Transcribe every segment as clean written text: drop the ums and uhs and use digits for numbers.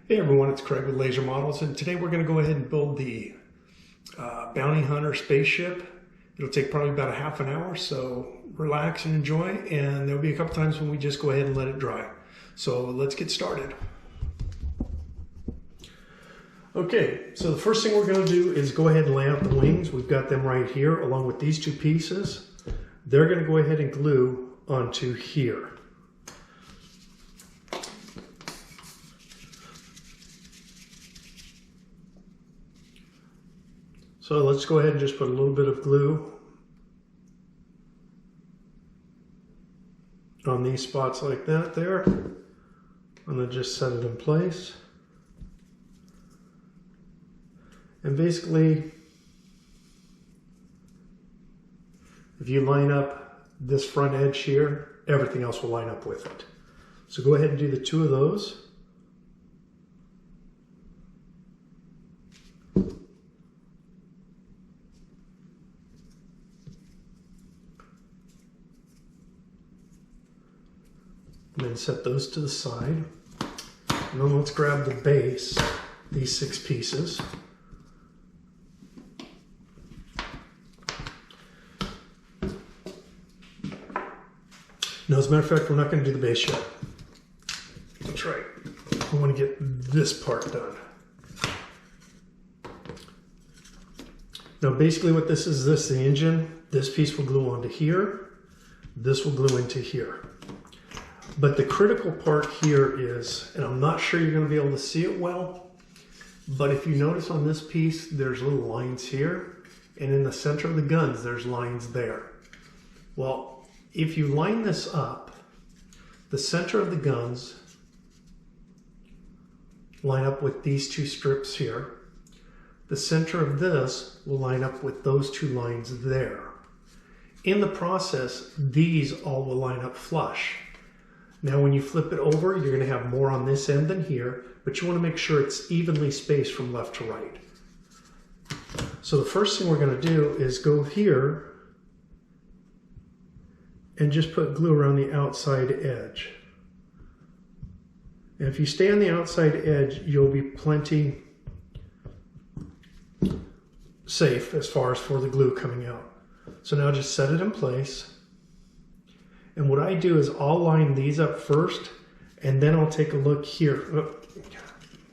Hey everyone, it's Craig with LazerModels, and today we're going to go ahead and build the Bounty Hunter spaceship. It'll take probably about a half an hour, so relax and enjoy, and there'll be a couple times when we just go ahead and let it dry. So let's get started. Okay, so the first thing we're going to do is go ahead and lay out the wings. We've got them right here along with these two pieces. They're going to go ahead and glue onto here. So let's go ahead and just put a little bit of glue on these spots like that there, and then just set it in place. And basically, if you line up this front edge here, everything else will line up with it. So go ahead and do the two of those. And then set those to the side. And then let's grab the base, these 6 pieces. Now, as a matter of fact, we're not going to do the base yet. That's right. We want to get this part done. Now, basically what this is the engine. This piece will glue onto here. This will glue into here. But the critical part here is, and I'm not sure you're going to be able to see it well, but if you notice on this piece, there's little lines here, and in the center of the guns, there's lines there. Well, if you line this up, the center of the guns line up with these 2 strips here. The center of this will line up with those 2 lines there. In the process, these all will line up flush. Now, when you flip it over, you're going to have more on this end than here, but you want to make sure it's evenly spaced from left to right. So the first thing we're going to do is go here and just put glue around the outside edge. And if you stay on the outside edge, you'll be plenty safe as far as for the glue coming out. So now just set it in place. And what I do is I'll line these up first, and then I'll take a look here. Oh,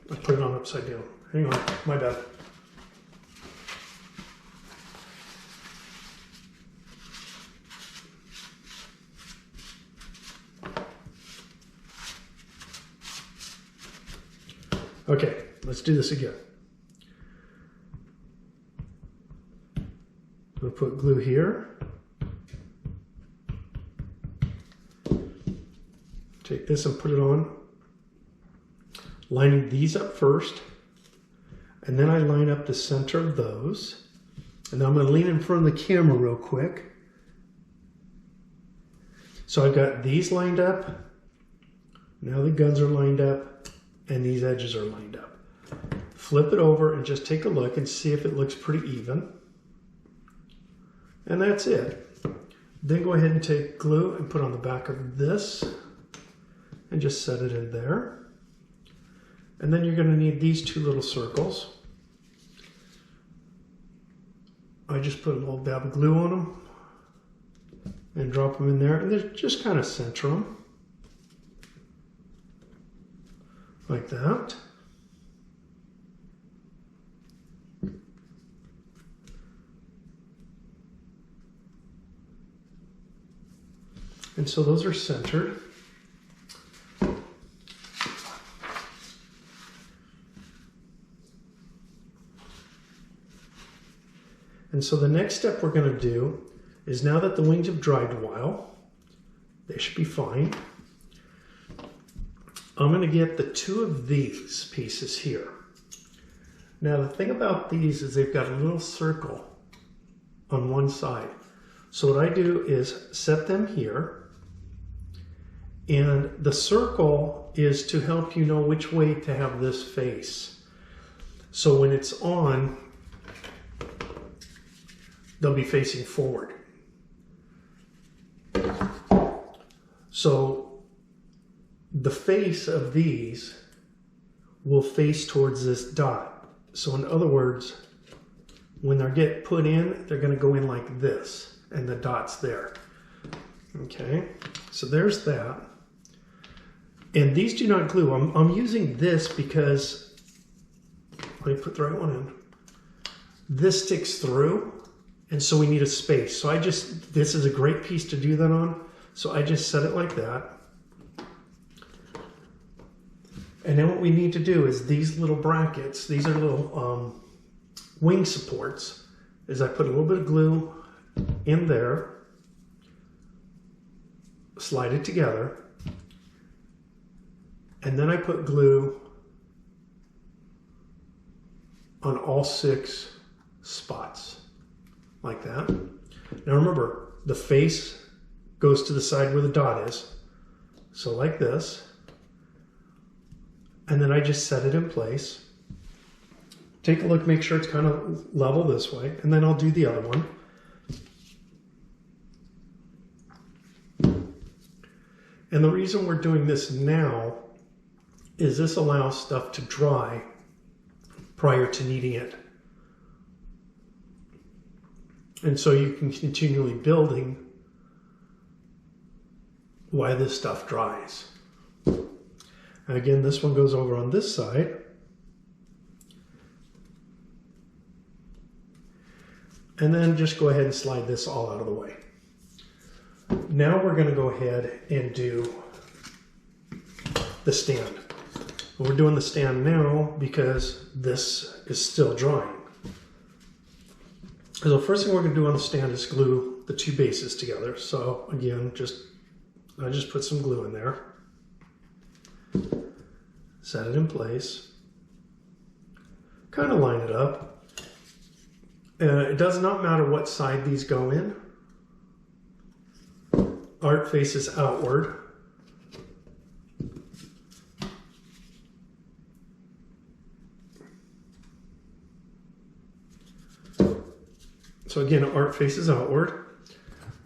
I put it on upside down. Hang on, my bad. Okay, let's do this again. We'll put glue here. Take this and put it on, lining these up first, and then I line up the center of those. And then I'm going to lean in front of the camera real quick. So I've got these lined up, now the guns are lined up, and these edges are lined up. Flip it over and just take a look and see if it looks pretty even. And that's it. Then go ahead and take glue and put on the back of this, and just set it in there. And then you're going to need these 2 little circles. I just put a little dab of glue on them and drop them in there, and then just kind of center them like that. And so those are centered. And so the next step we're going to do is, now that the wings have dried a while, they should be fine. I'm going to get the 2 of these pieces here. Now the thing about these is they've got a little circle on one side. So what I do is set them here, and the circle is to help you know which way to have this face. So when it's on, they'll be facing forward. So the face of these will face towards this dot. So in other words, when they get put in, they're going to go in like this, and the dot's there. Okay, so there's that. And these do not glue. I'm using this because, let me put the right one in. This sticks through, and so we need a space. So this is a great piece to do that on. So I just set it like that. And then what we need to do is these little brackets, these are little wing supports, is I put a little bit of glue in there, slide it together, and then I put glue on all 6 spots, like that. Now remember, the face goes to the side where the dot is, so like this. And then I just set it in place. Take a look, make sure it's kind of level this way, and then I'll do the other one. And the reason we're doing this now is this allows stuff to dry prior to kneading it. And so you can continually building while this stuff dries. And again, this one goes over on this side. And then just go ahead and slide this all out of the way. Now we're going to go ahead and do the stand. We're doing the stand now because this is still drying. So the first thing we're going to do on the stand is glue the 2 bases together. So again, I just put some glue in there. Set it in place. Kind of line it up. It does not matter what side these go in. Art faces outward. So again, art faces outward.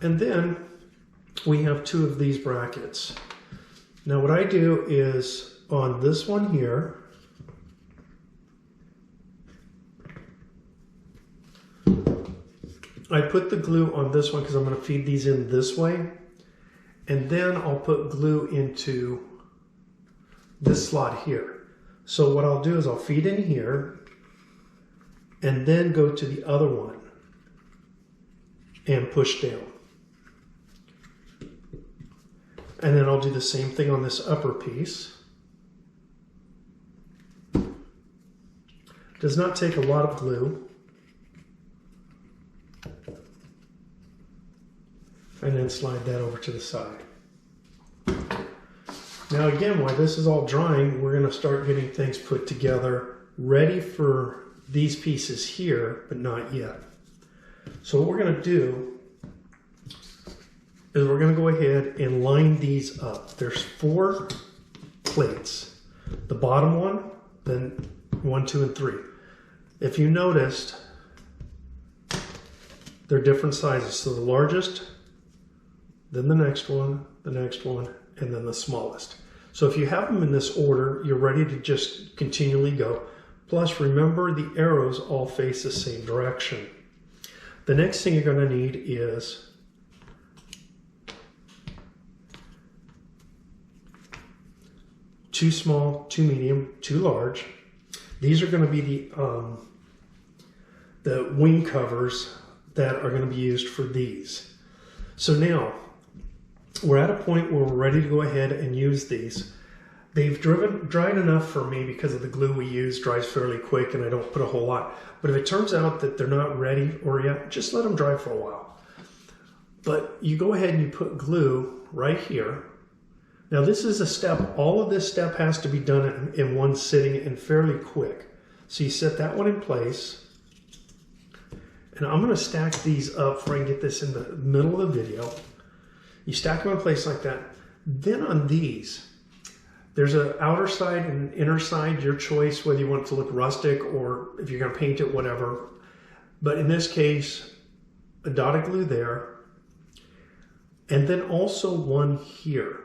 And then we have 2 of these brackets. Now what I do is on this one here, I put the glue on this one because I'm going to feed these in this way. And then I'll put glue into this slot here. So what I'll do is I'll feed in here and then go to the other one and push down. And then I'll do the same thing on this upper piece. Does not take a lot of glue. And then slide that over to the side. Now again, while this is all drying, we're going to start getting things put together, ready for these pieces here, but not yet. So what we're going to do is we're going to go ahead and line these up. There's 4 plates. The bottom one, then 1, 2, and 3. If you noticed, they're different sizes. So the largest, then the next one, and then the smallest. So if you have them in this order, you're ready to just continually go. Plus, remember the arrows all face the same direction. The next thing you're going to need is two small, 2 medium, 2 large. These are going to be the wing covers that are going to be used for these. So now we're at a point where we're ready to go ahead and use these. They've dried enough for me because of the glue we use dries fairly quick and I don't put a whole lot. But if it turns out that they're not ready or yet, just let them dry for a while. But you go ahead and you put glue right here. Now this is a step, all of this step has to be done in one sitting and fairly quick. So you set that one in place. And I'm going to stack these up before I can get this in the middle of the video. You stack them in place like that. Then on these, there's an outer side and an inner side, your choice, whether you want it to look rustic or if you're going to paint it, whatever. But in this case, a dot of glue there. And then also one here.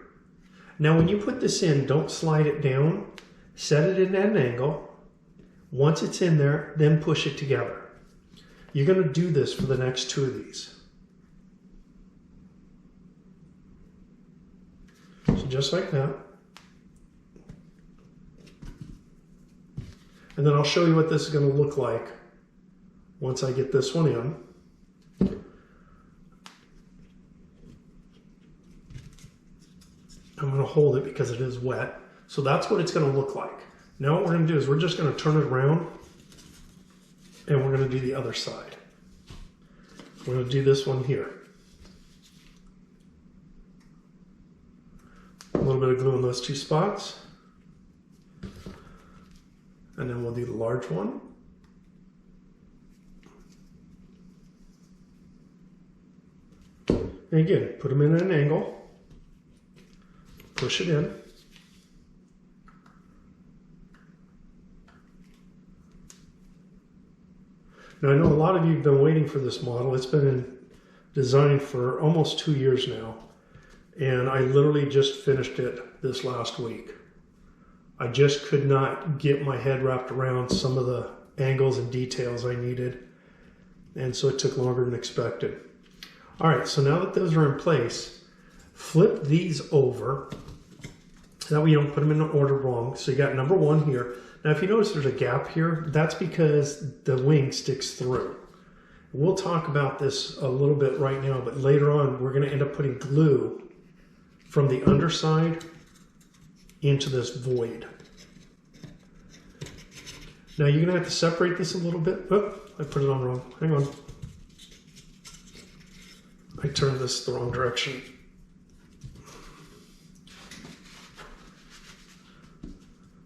Now when you put this in, don't slide it down set it in at an angle. Once it's in there, then push it together. You're going to do this for the next 2 of these. So just like that. And then I'll show you what this is going to look like once I get this one in. I'm going to hold it because it is wet. So that's what it's going to look like. Now what we're going to do is we're just going to turn it around and we're going to do the other side. We're going to do this one here. A little bit of glue in those 2 spots. And then we'll do the large one. And again, put them in at an angle. Push it in. Now I know a lot of you have been waiting for this model. It's been in design for almost 2 years now. And I literally just finished it this last week. I just could not get my head wrapped around some of the angles and details I needed. And so it took longer than expected. All right, so now that those are in place, flip these over. That way you don't put them in the order wrong. So you got number 1 here. Now if you notice there's a gap here, that's because the wing sticks through. We'll talk about this a little bit right now, but later on we're going to end up putting glue from the underside into this void. Now you're going to have to separate this a little bit. Oh, I put it on wrong. Hang on. I turned this the wrong direction.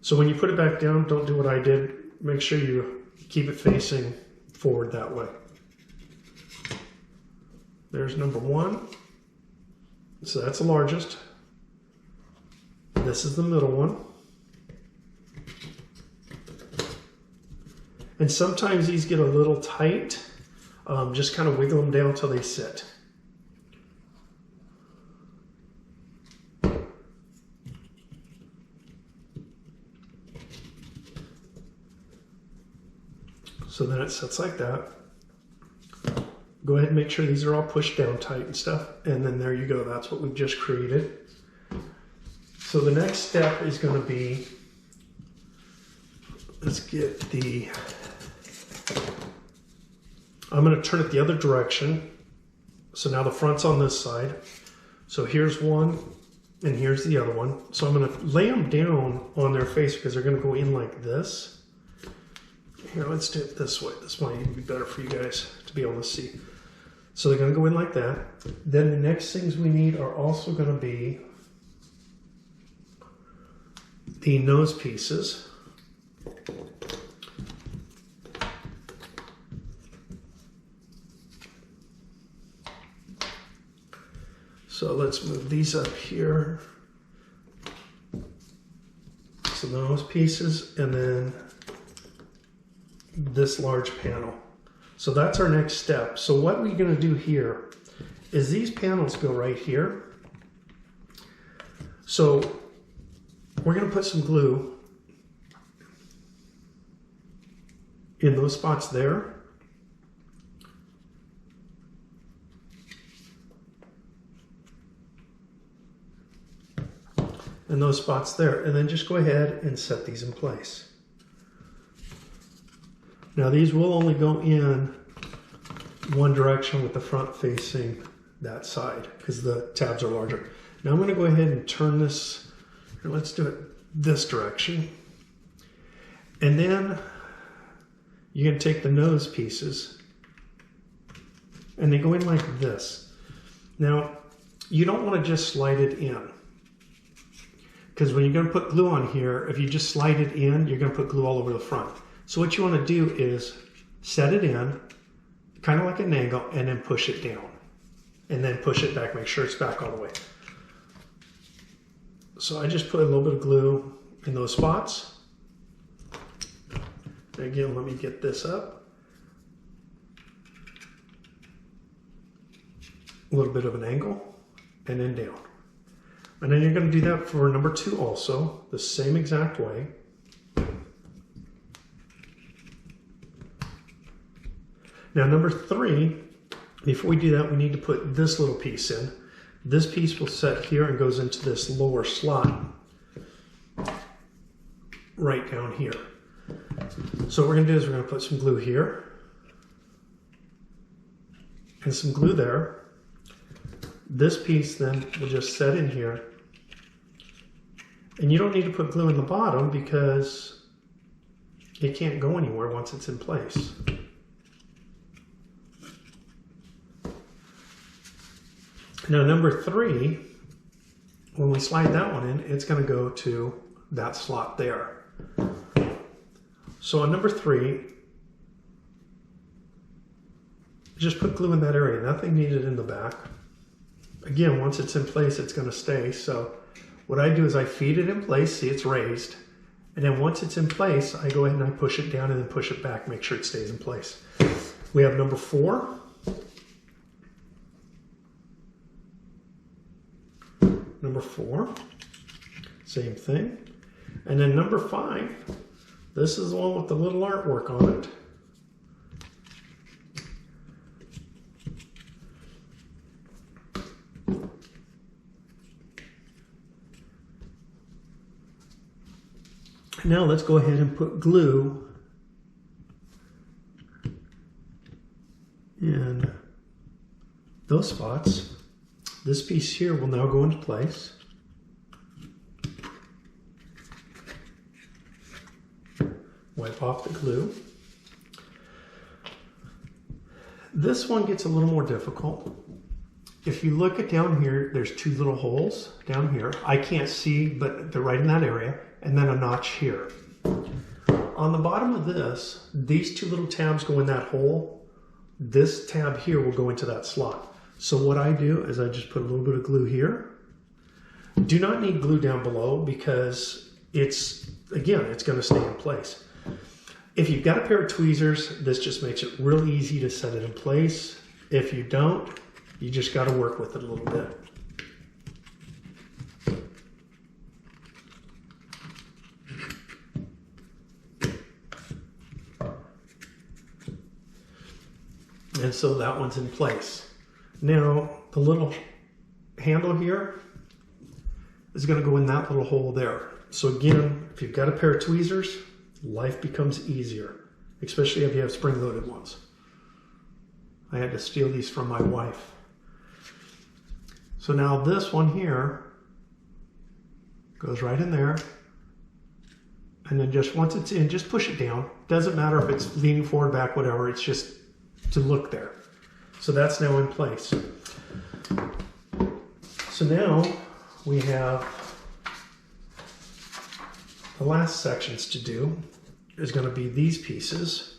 So when you put it back down, don't do what I did. Make sure you keep it facing forward that way. There's number 1. So that's the largest. This is the middle one. And sometimes these get a little tight. Just kind of wiggle them down till they sit. So then it sits like that. Go ahead and make sure these are all pushed down tight and stuff. And then there you go. That's what we've just created. So the next step is going to be, let's get the, I'm going to turn it the other direction. So now the front's on this side. So here's one and here's the other one. So I'm going to lay them down on their face because they're going to go in like this. Here, let's do it this way. This might even be better for you guys to be able to see. So they're going to go in like that. Then the next things we need are also going to be the nose pieces. So let's move these up here. So the nose pieces and then this large panel. So that's our next step. So what we're going to do here is these panels go right here. So we're going to put some glue in those spots there. And those spots there. And then just go ahead and set these in place. Now these will only go in one direction with the front facing that side because the tabs are larger. Now I'm going to go ahead and turn this. Let's do it this direction. And then you're going to take the nose pieces and they go in like this. Now you don't want to just slide it in because when you're going to put glue on here, if you just slide it in, you're going to put glue all over the front. So what you want to do is set it in kind of like an angle and then push it down and then push it back. Make sure it's back all the way. So I just put a little bit of glue in those spots. Again, let me get this up. A little bit of an angle and then down. And then you're going to do that for number 2 also, the same exact way. Now number 3, before we do that, we need to put this little piece in. This piece will set here and goes into this lower slot right down here. So what we're going to do is we're going to put some glue here and some glue there. This piece then will just set in here. And you don't need to put glue in the bottom because it can't go anywhere once it's in place. Now number 3, when we slide that one in, it's going to go to that slot there. So on number 3, just put glue in that area, nothing needed in the back. Again, once it's in place, it's going to stay. So what I do is I feed it in place, see it's raised, and then once it's in place, I go ahead and I push it down and then push it back, make sure it stays in place. We have number 4. Number 4, same thing. And then number 5, this is the one with the little artwork on it. Now let's go ahead and put glue in those spots. This piece here will now go into place. Wipe off the glue. This one gets a little more difficult. If you look at down here, there's 2 little holes down here. I can't see, but they're right in that area, and then a notch here. On the bottom of this, these 2 little tabs go in that hole. This tab here will go into that slot. So what I do is I just put a little bit of glue here. Do not need glue down below because it's going to stay in place. If you've got a pair of tweezers, this just makes it really easy to set it in place. If you don't, you just got to work with it a little bit. And so that one's in place. Now, the little handle here is going to go in that little hole there. So again, if you've got a pair of tweezers, life becomes easier, especially if you have spring-loaded ones. I had to steal these from my wife. So now this one here goes right in there. And then just once it's in, just push it down. Doesn't matter if it's leaning forward, back, whatever. It's just to look there. So that's now in place. So now we have the last sections to do is going to be these pieces.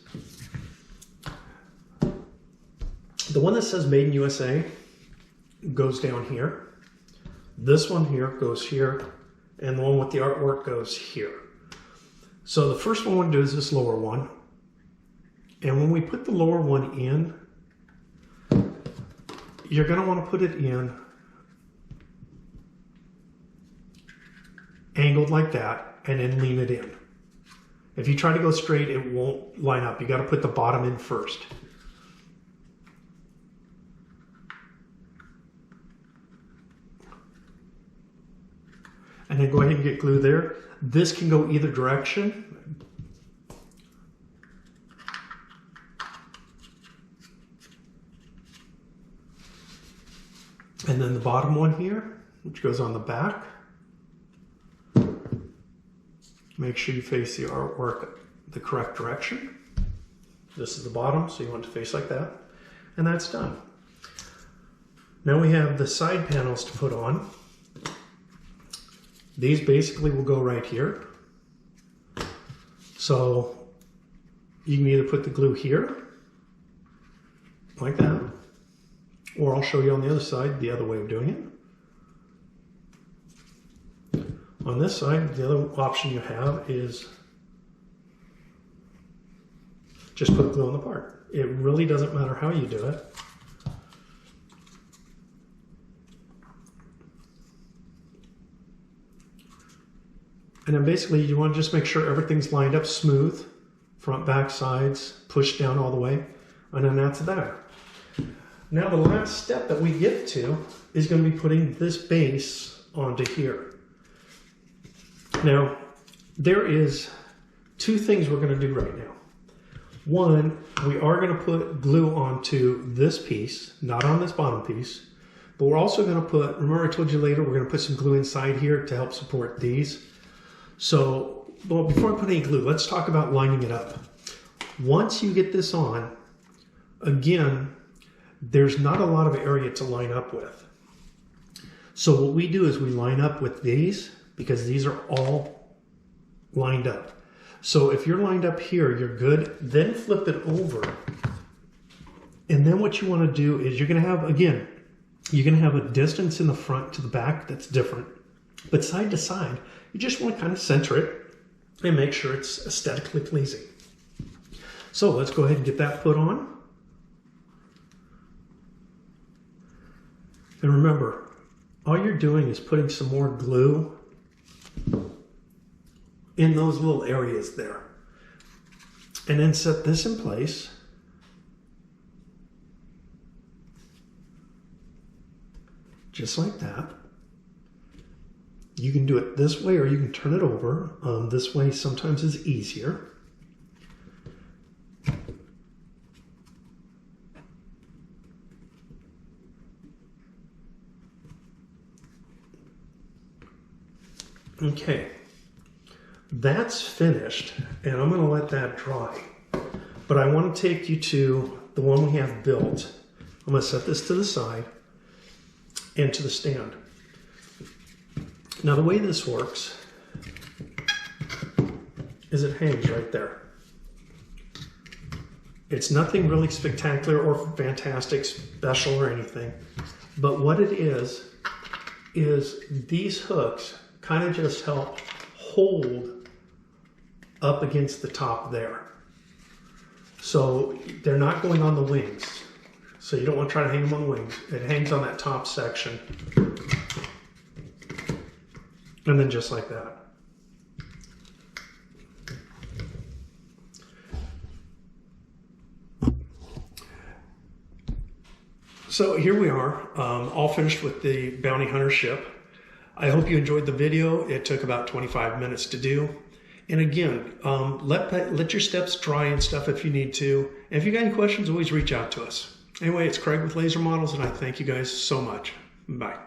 The one that says Made in USA goes down here. This one here goes here, and the one with the artwork goes here. So the first one we'll do is this lower one. And when we put the lower one in, you're going to want to put it in angled like that and then lean it in. If you try to go straight, it won't line up. You got to put the bottom in first. And then go ahead and get glue there. This can go either direction. And then the bottom one here, which goes on the back. Make sure you face the artwork the correct direction. This is the bottom, so you want it to face like that. And that's done. Now we have the side panels to put on. These basically will go right here. So you can either put the glue here, like that, or I'll show you on the other side the other way of doing it. On this side, the other option you have is just put glue on the part. It really doesn't matter how you do it. And then basically you want to just make sure everything's lined up smooth, front, back, sides, push down all the way. And then that's there. Now the last step that we get to is going to be putting this base onto here. Now, there is two things we're going to do right now. One, we are going to put glue onto this piece, not on this bottom piece, but we're also going to put, remember I told you later, we're going to put some glue inside here to help support these. So, well, before I put any glue, let's talk about lining it up. Once you get this on, again, there's not a lot of area to line up with. So what we do is we line up with these because these are all lined up. So if you're lined up here, you're good. Then flip it over. And then what you want to do is you're going to have, again, you're going to have a distance in the front to the back that's different. But side to side, you just want to kind of center it and make sure it's aesthetically pleasing. So let's go ahead and get that put on. And remember, all you're doing is putting some more glue in those little areas there. And then set this in place. Just like that. You can do it this way or you can turn it over. This way sometimes is easier. Okay, that's finished, and I'm going to let that dry. But I want to take you to the one we have built. I'm going to set this to the side and to the stand. Now the way this works is it hangs right there. It's nothing really spectacular or fantastic, special or anything. But what it is these hooks kind of just help hold up against the top there. So they're not going on the wings. So you don't want to try to hang them on the wings. It hangs on that top section. And then just like that. So here we are, all finished with the bounty hunter ship. I hope you enjoyed the video. It took about 25 minutes to do. And again, let your steps dry and stuff if you need to. And if you got any questions, always reach out to us. Anyway, it's Craig with LazerModels, and I thank you guys so much. Bye.